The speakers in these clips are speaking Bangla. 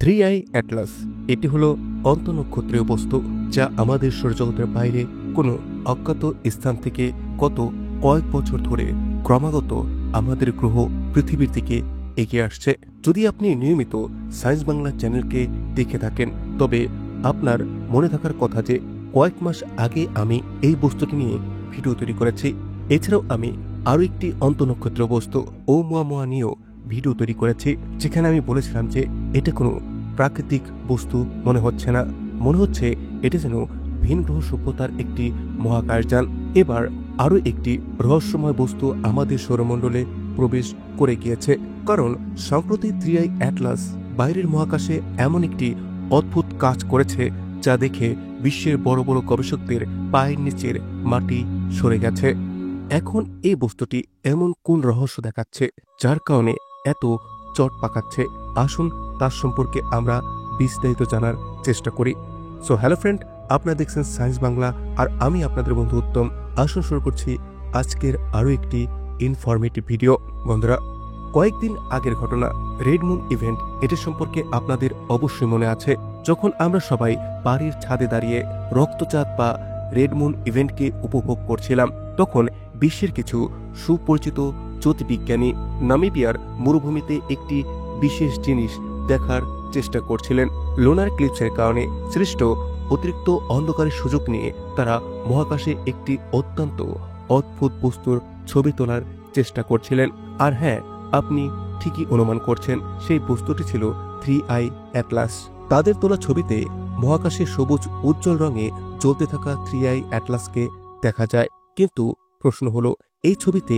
থ্রি আই অ্যাটলাস এটি হলো অন্তঃনক্ষত্রীয় বস্তু যা আমাদের সৌরজগতের বাইরে কোনো অজ্ঞাত স্থান থেকে গত কয়েক বছর ধরে ক্রমাগত আমাদের গ্রহ পৃথিবীর দিকে এগিয়ে আসছে। যদি আপনি নিয়মিত সায়েন্স বাংলা চ্যানেলকে দেখে থাকেন তবে আপনার মনে থাকার কথা যে কয়েক মাস আগে আমি এই বস্তুটি নিয়ে ভিডিও তৈরি করেছি। এছাড়াও আমি আরও একটি অন্তঃনক্ষত্রীয় বস্তু ওumuamua নিয়েও ভিডিও তৈরি করেছি, যেখানে আমি বলেছিলাম যে এটা কোনো প্রাকৃতিক বস্তু মনে হচ্ছে না, মনে হচ্ছে এটা যেন ভিন গ্রহ সভ্যতার একটি মহাকাশযান। এবার আরও একটি রহস্যময় বস্তু আমাদের সৌরমণ্ডলে প্রবেশ করে গিয়েছে, কারণ সম্প্রতি থ্রি আই অ্যাটলাস বাইরের মহাকাশে এমন একটি অদ্ভুত কাজ করেছে যা দেখে বিশ্বের বড় বড় গবেষকদের পায়ের নিচের মাটি সরে গেছে। এখন এই বস্তুটি এমন কোন রহস্য দেখাচ্ছে যার কারণে এত চট পাকাচ্ছে, আসুন তার সম্পর্কে আমরা বিস্তারিত জানার চেষ্টা করি। সো হ্যালো ফ্রেন্ড, আপনারা দেখছেন সায়েন্স বাংলা আর আমি আপনাদের বন্ধু উত্তম। আসুন শুরু করছি আজকের আরও একটি ইনফরমেটিভ ভিডিও। বন্ধুরা, কয়েকদিন আগের ঘটনা রেড মুন ইভেন্ট, এটি সম্পর্কে আপনাদের অবশ্যই মনে আছে। যখন আমরা সবাই বাড়ির ছাদে দাঁড়িয়ে রক্তচাঁদ বা রেড মুন ইভেন্টকে উপভোগ করছিলাম, তখন বিশ্বের কিছু সুপরিচিত জ্যোতির্বিজ্ঞানী নামিবিয়ার মরুভূমিতে একটি বিশেষ জিনিস দেখার চেষ্টা করছিলেন। লোনার ক্লিপসের কারণে সৃষ্ট অতিরিক্ত অন্ধকারের সুযোগ নিয়ে তারা মহাকাশে একটি অত্যন্ত অদ্ভুত বস্তুর ছবি তোলার চেষ্টা করছিলেন। আর হ্যাঁ, আপনি ঠিকই অনুমান করছেন, সেই বস্তুটি ছিল থ্রি আই অ্যাটলাস। তাদের তোলা ছবিতে মহাকাশে সবুজ উজ্জ্বল রঙে জ্বলতে থাকা থ্রি আই অ্যাটলাসকে দেখা যায়। কিন্তু প্রশ্ন হলো, এই ছবিতে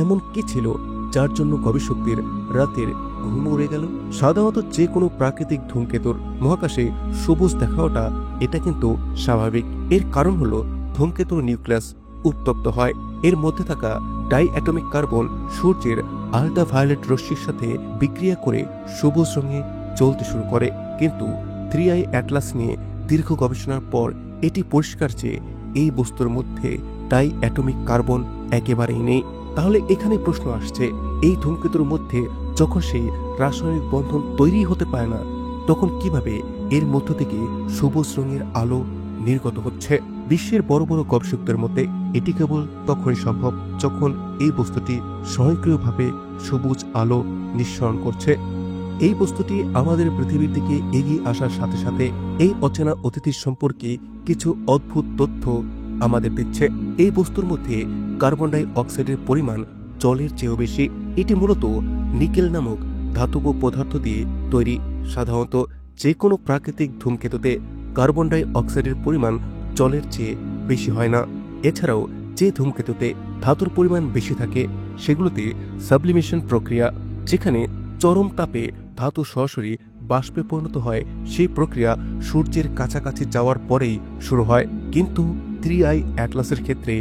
এমন কি ছিল যার জন্য গবেষকদের রাতের ঘুম উড়ে গেল? সাধারণত যে কোনো প্রাকৃতিক ধূমকেতুর মহাকাশে সবুজ দেখাওটা এটা কিন্তু স্বাভাবিক। এর কারণ হলো ধূমকেতুর নিউক্লিয়াস উত্তপ্ত হয়, এর মধ্যে থাকা ডাই অ্যাটমিক কার্বন সূর্যের আল্ট্রাভায়োলেট রশ্মির সাথে বিক্রিয়া করে সবুজ রঙে জ্বলতে শুরু করে। কিন্তু থ্রি আই অ্যাটলাস নিয়ে দীর্ঘ গবেষণার পর এটি পরিষ্কার যে এই বস্তুর মধ্যে ডাই অ্যাটমিক কার্বন একেবারেই নেই। তাহলে এখানে প্রশ্ন আসছে, এই ধূমকেতুর মধ্যে যখন সেই রাসায়নিক বন্ধন তৈরি হতে পারে না, তখন কিভাবে এর মধ্য থেকে সবুজ রঙের আলো নির্গত হচ্ছে? বিশ্বের বড় বড় গবেষকদের মতে এটি কেবল তখনই সম্ভব যখন এই বস্তুটি স্বয়ংক্রিয়ভাবে সবুজ আলো নিঃসরণ করছে। এই বস্তুটি আমাদের পৃথিবীর দিকে এগিয়ে আসার সাথে সাথে এই অচেনা অতিথির সম্পর্কে কিছু অদ্ভুত তথ্য আমাদের দিচ্ছে। এই বস্তুর মধ্যে কার্বন ডাই অক্সাইডের পরিমাণ জলের চেয়েও বেশি। এটি মূলত নিকেল নামক ধাতব পদার্থ দিয়ে তৈরি। সাধারণত যে কোনো প্রাকৃতিক ধূমকেতুতে কার্বন ডাই অক্সাইডের পরিমাণ জলের চেয়ে বেশি হয় না। এছাড়াও যে ধূমকেতুতে ধাতুর পরিমাণ বেশি থাকে সেগুলোতে সাবলিমেশন প্রক্রিয়া, যেখানে চরম তাপে ধাতু সরাসরি বাষ্পে পরিণত হয়, সেই প্রক্রিয়া সূর্যের কাছাকাছি যাওয়ার পরেই শুরু হয়। কিন্তু থ্রি আই অ্যাটলাসের ক্ষেত্রে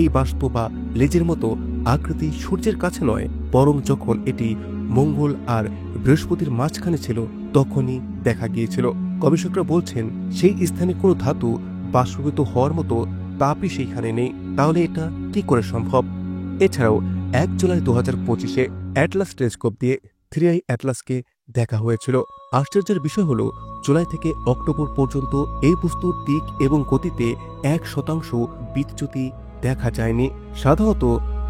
এই বাষ্প বা লেজের মতো আকৃতি সূর্যের কাছে নয়, বরং যখন এটি মঙ্গল আর বৃহস্পতির মাঝখানে ছিল তখনই দেখা গিয়েছিল। গবেষকরা বলছেন সেই স্থানে কোনো ধাতু বাষ্পীভূত হওয়ার মতো তাপই সেইখানে নেই। তাহলে এটা কি করে সম্ভব? এছাড়াও 1 জুলাই 2025 অ্যাটলাস টেলিস্কোপ দিয়ে থ্রি আই অ্যাটলাসকে দেখা হয়েছিল। আশ্চর্যের বিষয় হলো, জুলাই থেকে অক্টোবর পর্যন্ত এই বস্তুর দিক এবং গতিতে 1% বিচ্যুতি দেখা যায়নি। সাধারণত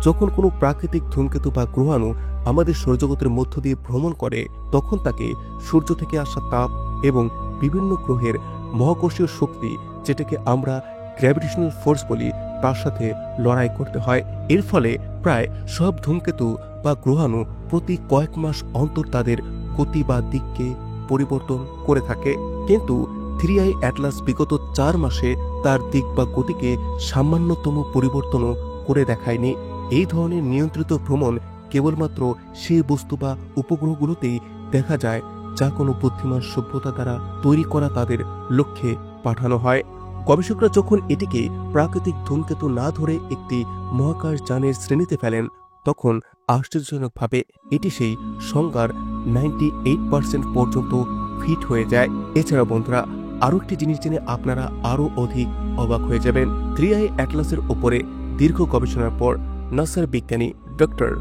যখন কোনো প্রাকৃতিক ধূমকেতু বা গ্রহাণু আমাদের সৌরজগতের মধ্য দিয়ে ভ্রমণ করে, তখন তাকে সূর্য থেকে আসা তাপ এবং বিভিন্ন গ্রহের মহাকর্ষীয় শক্তি, যেটাকে আমরা গ্র্যাভিটেশনাল ফোর্স বলি, তার সাথে লড়াই করতে হয়। এর ফলে প্রায় সব ধূমকেতু বা গ্রহাণু প্রতি কয়েক মাস অন্তর তাদের গতি বা দিককে পরিবর্তন করে থাকে। কিন্তু থ্রি আই অ্যাটলাস বিগত 4 মাসে তার দিক বা গতিকে সামান্যতম পরিবর্তনও করে দেখায়নি। এই ধরনের নিয়ন্ত্রিত ভ্রমণ কেবলমাত্র সেই বস্তু বা উপগ্রহগুলোতেই দেখা যায় যা কোনো বুদ্ধিমান সভ্যতা দ্বারা তৈরি করা তাদের লক্ষ্যে পাঠানো হয়। গবেষকরা যখন এটিকে প্রাকৃতিক ধূমকেতু না ধরে একটি মহাকাশ যানের শ্রেণীতে ফেলেন, তখন আশ্চর্যজনকভাবে এটি সেই সংজ্ঞার 98% পর্যন্ত ফিট হয়ে যায়। এছাড়া বন্ধুরা, আরও একটি জিনিস জেনে আপনারা আরও অধিক অবাক হয়ে যাবেন। থ্রি আই অ্যাটলাসের ওপরে দীর্ঘ গবেষণার পর নাসার বিজ্ঞানী ডক্টর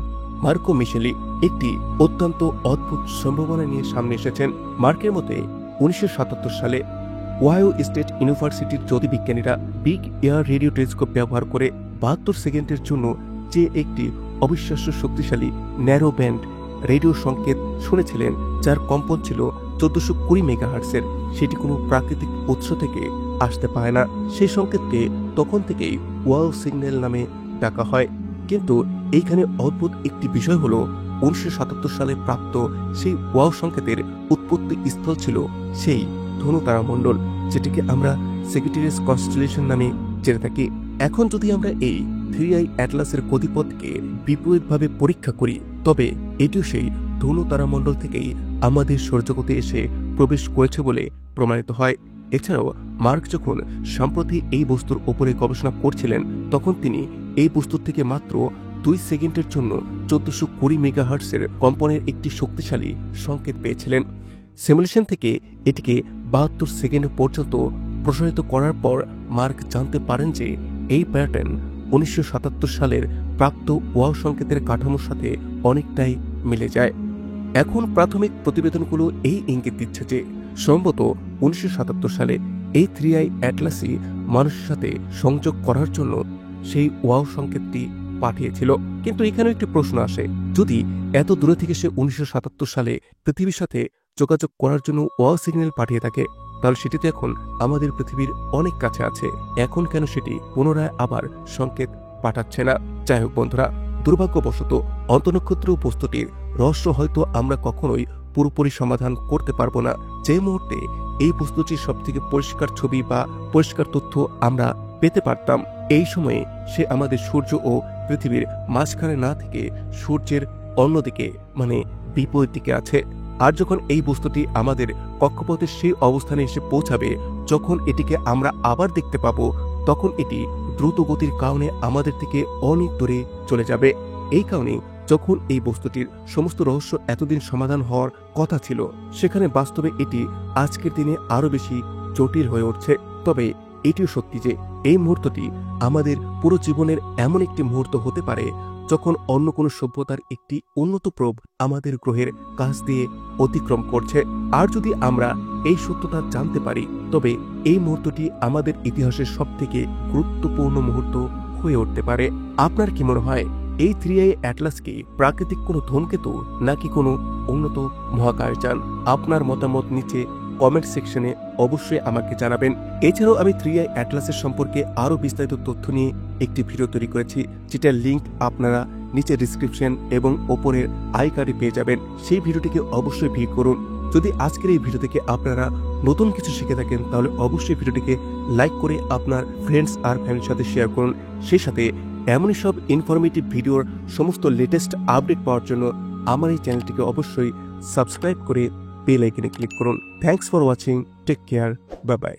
মার্কো মিশেলি একটি অত্যন্ত অদ্ভুত সম্ভাবনা নিয়ে সামনে এসেছেন। মার্কের মতে 1977 সালে ওহাইও স্টেট ইউনিভার্সিটির জ্যোতির্বিজ্ঞানীরা বিগ এয়ার রেডিও টেলিস্কোপ ব্যবহার করে 72 সেকেন্ডের জন্য যে একটি অবিশ্বাস্য শক্তিশালী ন্যারো ব্যান্ড রেডিও সংকেত শুনেছিলেন, যার কম্পন ছিল 1420 মেগাহার্টসের। সেটি কোনো প্রাকৃতিক উৎস থেকে আসতে পারে না। সেই সংকেতকে তখন থেকেই ওয়াও সিগন্যাল নামে ডাকা হয়। কিন্তু এইখানে অদ্ভুত একটি বিষয় হলো 1977 সালে প্রাপ্ত সেই ওয়াও সংকেতের উৎপত্তি স্থল ছিল সেই ধনু তারামণ্ডল, যেটিকে আমরা সেজিটেরিয়াস কনস্টেলেশন নামে জেনে থাকি। এখন যদি আমরা এই 3i অ্যাটলাসের গতিপথকে বিপরীতভাবে পরীক্ষা করি, তবে এটিও সেই ধনু তারামণ্ডল থেকেই আমাদের সৌরজগতে এসে প্রবেশ করেছে বলে প্রমাণিত হয়। এছাড়াও মার্ক যখন সম্প্রতি এই বস্তুর উপরে গবেষণা করছিলেন, তখন তিনি এই বস্তুর থেকে মাত্র 2 সেকেন্ডের জন্য 1420 মেগাহার্টসের কম্পনের একটি শক্তিশালী সংকেত পেয়েছিলেন। সিমুলেশন থেকে এটিকে 72 সেকেন্ড পর্যন্ত প্রসারিত করার পর মার্ক জানতে পারেন যে এই প্যাটার্ন 1977 সালের প্রাপ্ত ওয়াও সংকেতের কাঠামোর সাথে অনেকটাই মিলে যায়। এখন প্রাথমিক প্রতিবেদনগুলো এই ইঙ্গিত দিচ্ছে যে সম্ভবত 1977 সালে এই 3i অ্যাটলাসই মানুষের সাথে সংযোগ করার জন্য সেই ওয়াও সংকেতটি পাঠিয়েছিল। কিন্তু এখানে একটি প্রশ্ন আসে, যদি এত দূরে থেকে সে 1977 সালে পৃথিবীর সাথে যোগাযোগ করার জন্য ওয়াও সিগন্যাল পাঠিয়ে থাকে, তাহলে সেটি তো এখন আমাদের পৃথিবীর অনেক কাছে আছে। এখন কেন সেটি পুনরায় আবার সংকেত পাঠাচ্ছে না? যাই হোক বন্ধুরা, দুর্ভাগ্যবশত অন্তনক্ষত্র বস্তুটির রহস্য হয়তো আমরা কখনোই পুরোপুরি সমাধান করতে পারবো না। যে মুহূর্তে এই বস্তুটির সবথেকে পরিষ্কার ছবি বা পরিষ্কার তথ্য আমরা পেতে পারতাম, এই সময়ে সে আমাদের সূর্য ও পৃথিবীর মাঝখানে না থেকে সূর্যের অন্যদিকে মানে বিপরীত দিকে আছে। আর যখন এই বস্তুটি আমাদের কক্ষপথের সেই অবস্থানে এসে পৌঁছাবে, যখন এটিকে আমরা আবার দেখতে পাবো, তখন এটি দ্রুত গতির কারণে আমাদের থেকে অনেক দূরে চলে যাবে। এই কারণে যখন এই বস্তুটির সমস্ত রহস্য এতদিন সমাধান হওয়ার কথা ছিল, সেখানে বাস্তবে এটি আজকের দিনে আরো বেশি জটিল হয়ে উঠছে। তবে এটিও সত্যি যে এই মুহূর্তটি আমাদের পুরো জীবনের এমন একটি মুহূর্ত হতে পারে যখন অন্য কোনো সভ্যতার একটি উন্নত প্রোব আমাদের গ্রহের কাছ দিয়ে অতিক্রম করছে। আর যদি আমরা এই সত্যতা জানতে পারি, তবে এই মুহূর্তটি আমাদের ইতিহাসের সবথেকে গুরুত্বপূর্ণ মুহূর্ত হয়ে উঠতে পারে। আপনার কি মনে হয় এই 3i অ্যাটলাস কি প্রাকৃতিক কোনো ধূমকেতু নাকি কোনো উন্নত মহাকাশযান? আপনার মতামত নিচে কমেন্ট সেকশনে অবশ্যই আমাকে জানাবেন। এছাড়াও আমি 3i অ্যাটলাসের সম্পর্কে আরও বিস্তারিত তথ্য নিয়ে একটি ভিডিও তৈরি করেছি, যেটার লিঙ্ক আপনারা নিচে ডিসক্রিপশন এবং ওপরের আই কার্ডে পেয়ে যাবেন। সেই ভিডিওটিকে অবশ্যই ভিউ করুন। যদি আজকের এই ভিডিও থেকে আপনারা নতুন কিছু শিখে থাকেন, তাহলে অবশ্যই ভিডিওটিকে লাইক করে আপনার ফ্রেন্ডস আর ফ্যামিলির সাথে শেয়ার করুন। সেই সাথে এমনই সব ইনফরমেটিভ ভিডিওর সমস্ত লেটেস্ট আপডেট পাওয়ার জন্য আমার এই চ্যানেলটিকে অবশ্যই সাবস্ক্রাইব করে বেল আইকনে ক্লিক করুন। Thanks for watching, take care, bye by.